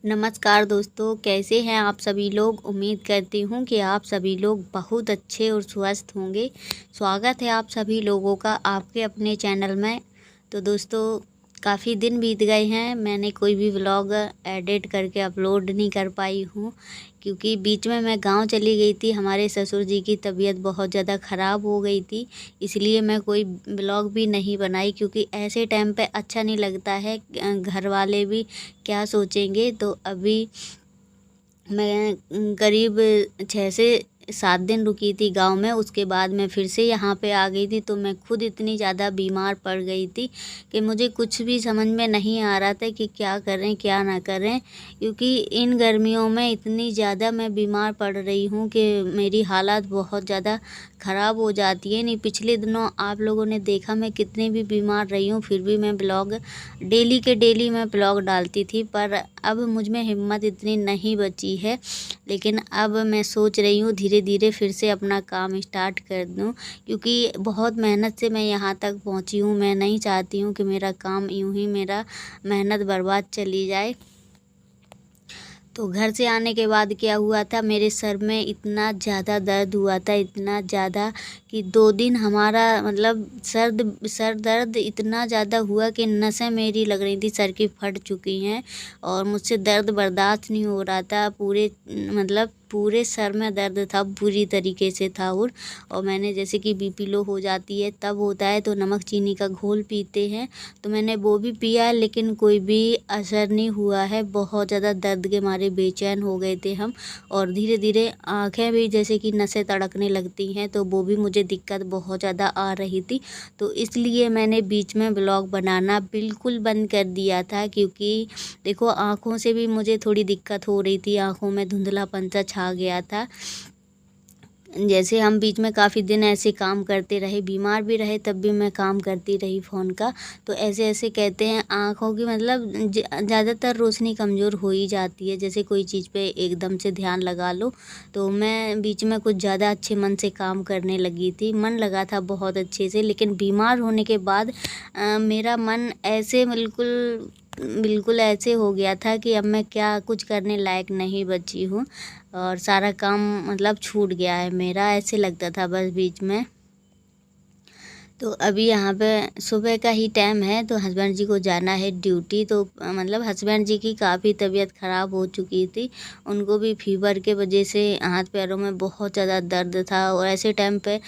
नमस्कार दोस्तों, कैसे हैं आप सभी लोग। उम्मीद करती हूँ कि आप सभी लोग बहुत अच्छे और स्वस्थ होंगे। स्वागत है आप सभी लोगों का आपके अपने चैनल में। तो दोस्तों, काफ़ी दिन बीत गए हैं, मैंने कोई भी व्लॉग एडिट करके अपलोड नहीं कर पाई हूँ, क्योंकि बीच में मैं गांव चली गई थी। हमारे ससुर जी की तबीयत बहुत ज़्यादा ख़राब हो गई थी, इसलिए मैं कोई व्लॉग भी नहीं बनाई, क्योंकि ऐसे टाइम पे अच्छा नहीं लगता है। घर वाले भी क्या सोचेंगे। तो अभी मैं करीब 6 से 7 दिन रुकी थी गांव में। उसके बाद मैं फिर से यहाँ पे आ गई थी। तो मैं खुद इतनी ज़्यादा बीमार पड़ गई थी कि मुझे कुछ भी समझ में नहीं आ रहा था कि क्या करें क्या ना करें, क्योंकि इन गर्मियों में इतनी ज़्यादा मैं बीमार पड़ रही हूँ कि मेरी हालत बहुत ज़्यादा ख़राब हो जाती है। नहीं, पिछले दिनों आप लोगों ने देखा मैं कितनी भी बीमार रही हूँ, फिर भी मैं ब्लॉग डेली के डेली मैं ब्लॉग डालती थी। पर अब मुझ में हिम्मत इतनी नहीं बची है, लेकिन अब मैं सोच रही हूँ धीरे धीरे फिर से अपना काम स्टार्ट कर दूँ, क्योंकि बहुत मेहनत से मैं यहाँ तक पहुँची हूँ। मैं नहीं चाहती हूँ कि मेरा काम यूँ ही मेरा मेहनत बर्बाद चली जाए। तो घर से आने के बाद क्या हुआ था, मेरे सर में इतना ज़्यादा दर्द हुआ था, इतना ज़्यादा कि 2 दिन हमारा मतलब सर दर्द इतना ज़्यादा हुआ कि नसें मेरी लग रही थी सर की फट चुकी हैं, और मुझसे दर्द बर्दाश्त नहीं हो रहा था। पूरे सर में दर्द था, बुरी तरीके से था। और मैंने, जैसे कि बीपी लो हो जाती है तब होता है, तो नमक चीनी का घोल पीते हैं, तो मैंने वो भी पिया, लेकिन कोई भी असर नहीं हुआ है। बहुत ज़्यादा दर्द के मारे बेचैन हो गए थे हम, और धीरे धीरे आँखें भी, जैसे कि नसें तड़कने लगती हैं, तो वो भी मुझे दिक्कत बहुत ज़्यादा आ रही थी। तो इसलिए मैंने बीच में ब्लॉग बनाना बिल्कुल बंद कर दिया था, क्योंकि देखो आँखों से भी मुझे थोड़ी दिक्कत हो रही थी, आँखों में धुंधलापन सा छा गया था। जैसे हम बीच में काफ़ी दिन ऐसे काम करते रहे, बीमार भी रहे, तब भी मैं काम करती रही फ़ोन का। तो ऐसे ऐसे कहते हैं आँखों की मतलब ज़्यादातर रोशनी कमज़ोर हो ही जाती है। जैसे कोई चीज़ पे एकदम से ध्यान लगा लो, तो मैं बीच में कुछ ज़्यादा अच्छे मन से काम करने लगी थी, मन लगा था बहुत अच्छे से। लेकिन बीमार होने के बाद मेरा मन ऐसे बिल्कुल बिल्कुल ऐसे हो गया था कि अब मैं क्या कुछ करने लायक नहीं बची हूँ, और सारा काम मतलब छूट गया है मेरा, ऐसे लगता था बस बीच में। तो अभी यहाँ पे सुबह का ही टाइम है, तो हस्बैंड जी को जाना है ड्यूटी। तो मतलब हस्बैंड जी की काफ़ी तबीयत ख़राब हो चुकी थी, उनको भी फीवर के वजह से हाथ पैरों में बहुत ज़्यादा दर्द था। और ऐसे टाइम पे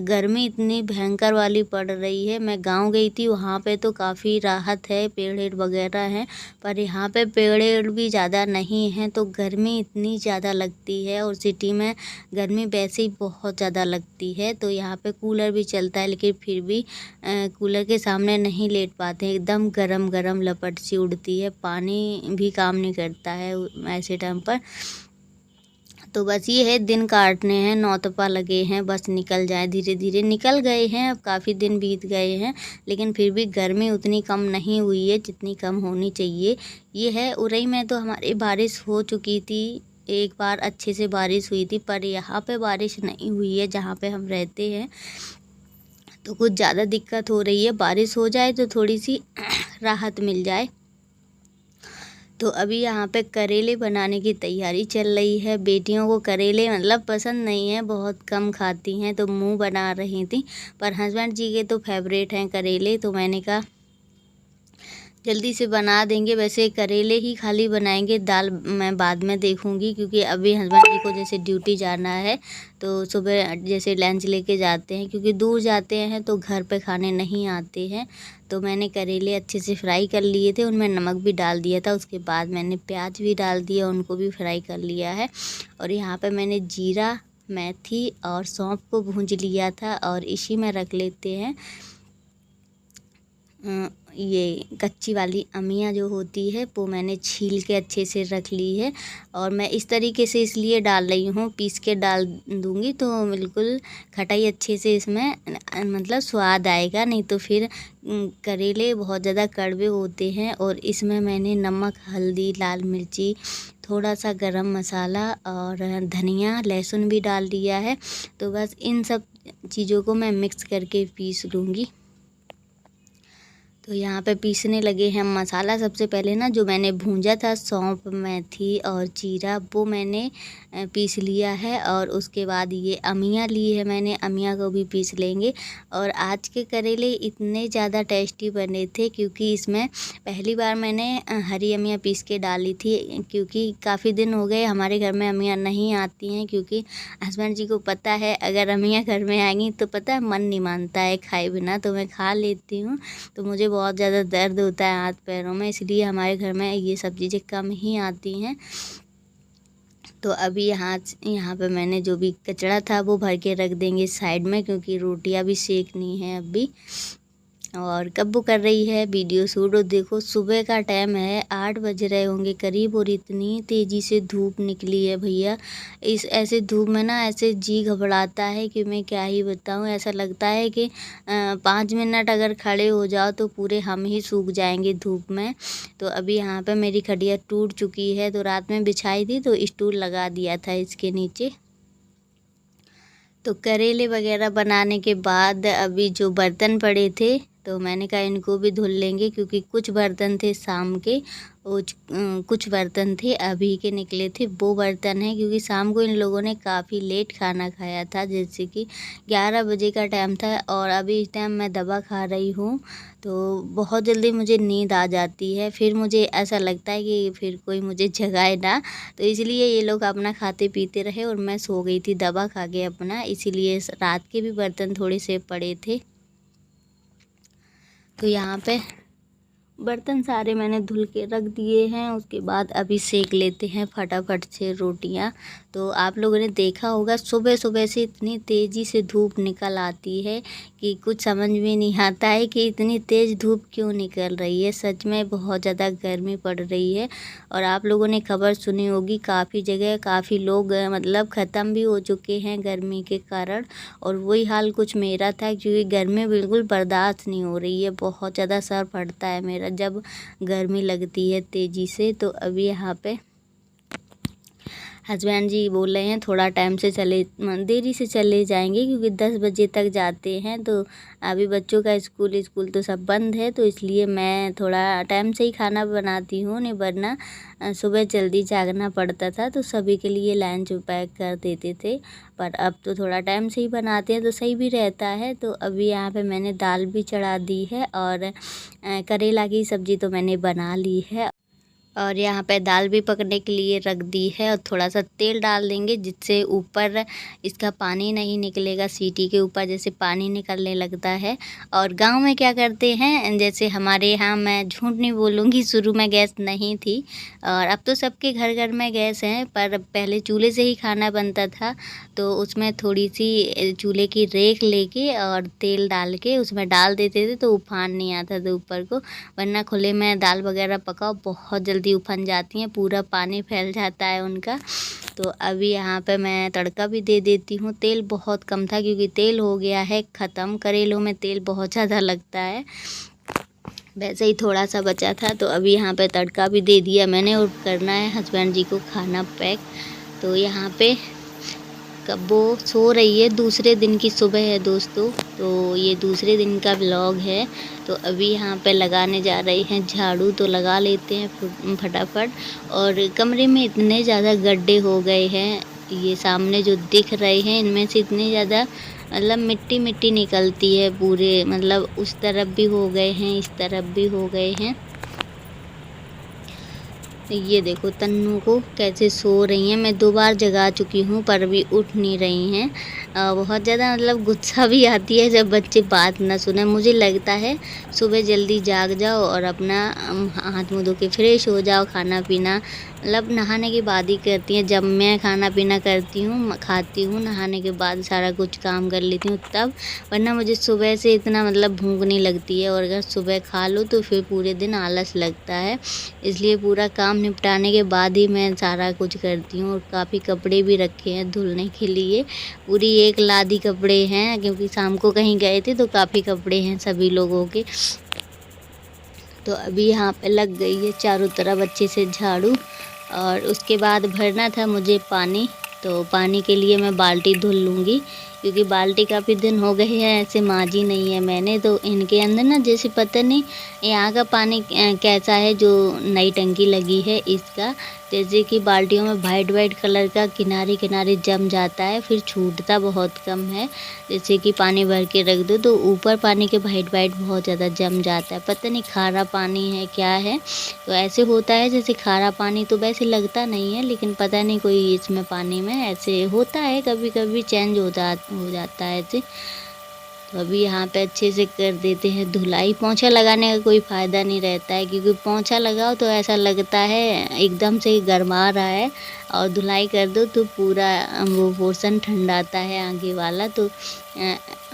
गर्मी इतनी भयंकर वाली पड़ रही है। मैं गांव गई थी, वहाँ पे तो काफ़ी राहत है, पेड़ वगैरह हैं, पर यहाँ पे पेड़ भी ज़्यादा नहीं हैं, तो गर्मी इतनी ज़्यादा लगती है। और सिटी में गर्मी वैसे ही बहुत ज़्यादा लगती है। तो यहाँ पे कूलर भी चलता है, लेकिन फिर भी कूलर के सामने नहीं लेट पाते हैं, एकदम गरम गरम लपट सी उड़ती है, पानी भी काम नहीं करता है ऐसे टाइम पर। तो बस ये है, दिन काटने हैं, नौतपा लगे हैं, बस निकल जाए, धीरे धीरे निकल गए हैं। अब काफ़ी दिन बीत गए हैं, लेकिन फिर भी गर्मी उतनी कम नहीं हुई है जितनी कम होनी चाहिए। ये है, उरई में तो हमारी बारिश हो चुकी थी, एक बार अच्छे से बारिश हुई थी, पर यहाँ पे बारिश नहीं हुई है जहाँ पे हम रहते हैं। तो कुछ ज़्यादा दिक्कत हो रही है, बारिश हो जाए तो थोड़ी सी राहत मिल जाए। तो अभी यहाँ पे करेले बनाने की तैयारी चल रही है। बेटियों को करेले मतलब पसंद नहीं है, बहुत कम खाती हैं, तो मुंह बना रही थी। पर हस्बैंड जी के तो फेवरेट हैं करेले, तो मैंने कहा जल्दी से बना देंगे। वैसे करेले ही खाली बनाएंगे, दाल मैं बाद में देखूंगी, क्योंकि अभी हस्बैंड जी को जैसे ड्यूटी जाना है, तो सुबह जैसे लंच लेके जाते हैं, क्योंकि दूर जाते हैं तो घर पे खाने नहीं आते हैं। तो मैंने करेले अच्छे से फ्राई कर लिए थे, उनमें नमक भी डाल दिया था, उसके बाद मैंने प्याज भी डाल दिया, उनको भी फ्राई कर लिया है। और यहाँ पर मैंने जीरा, मेथी और सौंफ को भूंज लिया था, और इसी में रख लेते हैं ये कच्ची वाली अमिया जो होती है, वो मैंने छील के अच्छे से रख ली है। और मैं इस तरीके से इसलिए डाल रही हूँ, पीस के डाल दूँगी तो बिल्कुल खटाई अच्छे से इसमें मतलब स्वाद आएगा, नहीं तो फिर करेले बहुत ज़्यादा कड़वे होते हैं। और इसमें मैंने नमक, हल्दी, लाल मिर्ची, थोड़ा सा गरम मसाला और धनिया, लहसुन भी डाल दिया है। तो बस इन सब चीज़ों को मैं मिक्स करके पीस लूँगी। तो यहाँ पे पीसने लगे हैं मसाला। सबसे पहले ना जो मैंने भूंजा था सौंफ, मेथी और जीरा, वो मैंने पीस लिया है। और उसके बाद ये अमिया ली है मैंने, अमिया को भी पीस लेंगे। और आज के करेले इतने ज़्यादा टेस्टी बने थे क्योंकि इसमें पहली बार मैंने हरी अमिया पीस के डाली थी, क्योंकि काफ़ी दिन हो गए हमारे घर में अमिया नहीं आती हैं। क्योंकि हस्बैंड जी को पता है अगर अमिया घर में आएंगी तो पता है मन नहीं मानता है खाए बिना। तो मैं खा लेती हूँ, तो मुझे बहुत ज़्यादा दर्द होता है हाथ पैरों में, इसलिए हमारे घर में ये सब चीज़ें कम ही आती हैं। तो अभी यहाँ पे मैंने जो भी कचड़ा था वो भर के रख देंगे साइड में, क्योंकि रोटियां भी सेकनी है अभी। और कब वो कर रही है वीडियो शूट। और देखो सुबह का टाइम है, 8 बज रहे होंगे करीब, और इतनी तेज़ी से धूप निकली है भैया। इस ऐसे धूप में ना ऐसे जी घबराता है कि मैं क्या ही बताऊँ। ऐसा लगता है कि 5 मिनट अगर खड़े हो जाओ तो पूरे हम ही सूख जाएंगे धूप में। तो अभी यहाँ पे मेरी खटिया टूट चुकी है, तो रात में बिछाई थी तो स्टूल लगा दिया था इसके नीचे। तो करेले वगैरह बनाने के बाद अभी जो बर्तन पड़े थे तो मैंने कहा इनको भी धुल लेंगे, क्योंकि कुछ बर्तन थे शाम के और कुछ बर्तन थे अभी के निकले थे, वो बर्तन हैं। क्योंकि शाम को इन लोगों ने काफ़ी लेट खाना खाया था, जैसे कि 11 बजे का टाइम था। और अभी इस टाइम मैं दवा खा रही हूँ, तो बहुत जल्दी मुझे नींद आ जाती है। फिर मुझे ऐसा लगता है कि फिर कोई मुझे जगाए ना, तो इसलिए ये लोग अपना खाते पीते रहे और मैं सो गई थी दवा खा के अपना। इसीलिए रात के भी बर्तन थोड़े से पड़े थे। तो यहाँ पे बर्तन सारे मैंने धुल के रख दिए हैं। उसके बाद अभी सेक लेते हैं फटाफट से रोटियां। तो आप लोगों ने देखा होगा सुबह सुबह से इतनी तेज़ी से धूप निकल आती है कि कुछ समझ में नहीं आता है कि इतनी तेज़ धूप क्यों निकल रही है। सच में बहुत ज़्यादा गर्मी पड़ रही है। और आप लोगों ने खबर सुनी होगी, काफ़ी जगह काफ़ी लोग मतलब ख़त्म भी हो चुके हैं गर्मी के कारण। और वही हाल कुछ मेरा था, क्योंकि गर्मी बिल्कुल बर्दाश्त नहीं हो रही है। बहुत ज़्यादा सर फटता है मेरा जब गर्मी लगती है तेज़ी से। तो अभी यहाँ पे हस्बैंड जी बोल रहे हैं थोड़ा टाइम से चले, देरी से चले जाएंगे, क्योंकि 10 बजे तक जाते हैं। तो अभी बच्चों का स्कूल तो सब बंद है, तो इसलिए मैं थोड़ा टाइम से ही खाना बनाती हूँ, नहीं वरना सुबह जल्दी जागना पड़ता था तो सभी के लिए लंच पैक कर देते थे। पर अब तो थोड़ा टाइम से ही बनाते हैं तो सही भी रहता है। तो अभी यहाँ पे मैंने दाल भी चढ़ा दी है और करेला की सब्ज़ी तो मैंने बना ली है। और यहाँ पे दाल भी पकने के लिए रख दी है। और थोड़ा सा तेल डाल देंगे जिससे ऊपर इसका पानी नहीं निकलेगा, सीटी के ऊपर जैसे पानी निकलने लगता है। और गांव में क्या करते हैं, जैसे हमारे यहाँ, मैं झूठ नहीं बोलूँगी, शुरू में गैस नहीं थी और अब तो सबके घर घर में गैस है, पर पहले चूल्हे से ही खाना बनता था। तो उसमें थोड़ी सी चूल्हे की रेख लेके और तेल डाल के उसमें डाल देते थे तो उफान नहीं आता था ऊपर को। वरना खुले में दाल वगैरह पकाओ बहुत जल्दी उफन जाती हैं, पूरा पानी फैल जाता है उनका। तो अभी यहाँ पे मैं तड़का भी दे देती हूँ। तेल बहुत कम था क्योंकि तेल हो गया है ख़त्म, करेलों में तेल बहुत ज़्यादा लगता है, वैसे ही थोड़ा सा बचा था। तो अभी यहाँ पे तड़का भी दे दिया मैंने और करना है हस्बैंड जी को खाना पैक। तो यहाँ पे कब वो सो रही है, दूसरे दिन की सुबह है दोस्तों, तो ये दूसरे दिन का व्लॉग है। तो अभी यहाँ पे लगाने जा रहे हैं झाड़ू, तो लगा लेते हैं फटाफट। और कमरे में इतने ज़्यादा गड्ढे हो गए हैं, ये सामने जो दिख रहे हैं इनमें से इतनी ज़्यादा मतलब मिट्टी मिट्टी निकलती है पूरे, मतलब उस तरफ भी हो गए हैं, इस तरफ भी हो गए हैं। ये देखो तन्नू को कैसे सो रही हैं, मैं 2 बार जगा चुकी हूँ पर भी उठ नहीं रही हैं। बहुत ज़्यादा मतलब गुस्सा भी आती है जब बच्चे बात ना सुने। मुझे लगता है सुबह जल्दी जाग जाओ और अपना हाथ मुँह धो के फ्रेश हो जाओ, खाना पीना मतलब नहाने के बाद ही करती हैं। जब मैं खाना पीना करती हूँ, खाती हूँ, नहाने के बाद सारा कुछ काम कर लेती हूँ तब, वरना मुझे सुबह से इतना मतलब भूख नहीं लगती है। और अगर सुबह खा लो तो फिर पूरे दिन आलस लगता है, इसलिए पूरा काम निपटाने के बाद ही मैं सारा कुछ करती हूँ। और काफ़ी कपड़े भी रखे हैं धुलने के लिए, पूरी एक लादी कपड़े हैं, क्योंकि शाम को कहीं गए थे तो काफ़ी कपड़े हैं सभी लोगों के। तो अभी यहाँ पे लग गई है चारों तरफ अच्छे से झाड़ू। और उसके बाद भरना था मुझे पानी, तो पानी के लिए मैं बाल्टी धुल लूँगी। क्योंकि बाल्टी काफ़ी दिन हो गए हैं ऐसे मांजी नहीं है मैंने। तो इनके अंदर ना जैसे पता नहीं यहाँ का पानी कैसा है जो नई टंकी लगी है इसका, जैसे कि बाल्टियों में वाइट वाइट कलर का किनारे किनारे जम जाता है, फिर छूटता बहुत कम है। जैसे कि पानी भर के रख दो तो ऊपर पानी के वाइट वाइट बहुत ज़्यादा जम जाता है, पता नहीं खारा पानी है क्या है। तो ऐसे होता है जैसे खारा पानी तो वैसे लगता नहीं है, लेकिन पता नहीं कोई इसमें पानी में ऐसे होता है, कभी कभी चेंज हो जाता है ऐसे। तो अभी यहाँ पे अच्छे से कर देते हैं धुलाई। पोंछा लगाने का कोई फ़ायदा नहीं रहता है, क्योंकि पोंछा लगाओ तो ऐसा लगता है एकदम से गरमा रहा है, और धुलाई कर दो तो पूरा वो पोर्शन ठंडाता है आगे वाला। तो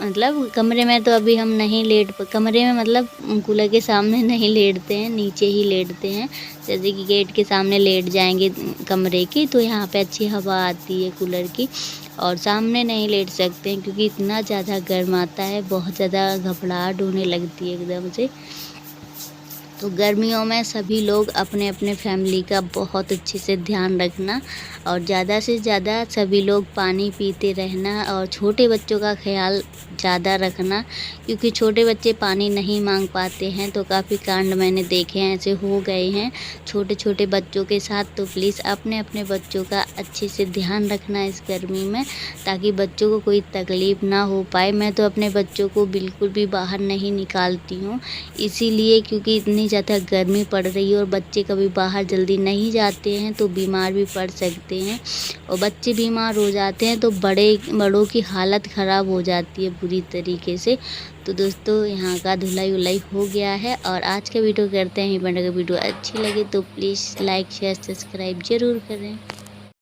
मतलब कमरे में तो अभी हम नहीं कमरे में मतलब कूलर के सामने नहीं लेटते हैं, नीचे ही लेटते हैं। जैसे कि गेट के सामने लेट जाएंगे कमरे की तो यहाँ पे अच्छी हवा आती है कूलर की, और सामने नहीं लेट सकते हैं क्योंकि इतना ज़्यादा गर्म आता है, बहुत ज़्यादा घबराहट होने लगती है एकदम से। तो गर्मियों में सभी लोग अपने अपने फैमिली का बहुत अच्छे से ध्यान रखना, और ज़्यादा से ज़्यादा सभी लोग पानी पीते रहना, और छोटे बच्चों का ख्याल ज़्यादा रखना, क्योंकि छोटे बच्चे पानी नहीं मांग पाते हैं। तो काफ़ी कांड मैंने देखे हैं ऐसे हो गए हैं छोटे छोटे बच्चों के साथ। तो प्लीज़ अपने अपने बच्चों का अच्छे से ध्यान रखना इस गर्मी में, ताकि बच्चों को कोई तकलीफ़ ना हो पाए। मैं तो अपने बच्चों को बिल्कुल भी बाहर नहीं निकालती हूँ, इसीलिए क्योंकि इतनी ज़्यादा गर्मी पड़ रही है, और बच्चे कभी बाहर जल्दी नहीं जाते हैं तो बीमार भी पड़ सकते हैं, और बच्चे बीमार हो जाते हैं तो बड़ों की हालत ख़राब हो जाती है पूरी तरीके से। तो दोस्तों यहाँ का धुलाई उलाई हो गया है, और आज का वीडियो करते हैं। अगर वीडियो अच्छी लगे तो प्लीज़ लाइक शेयर सब्सक्राइब ज़रूर करें।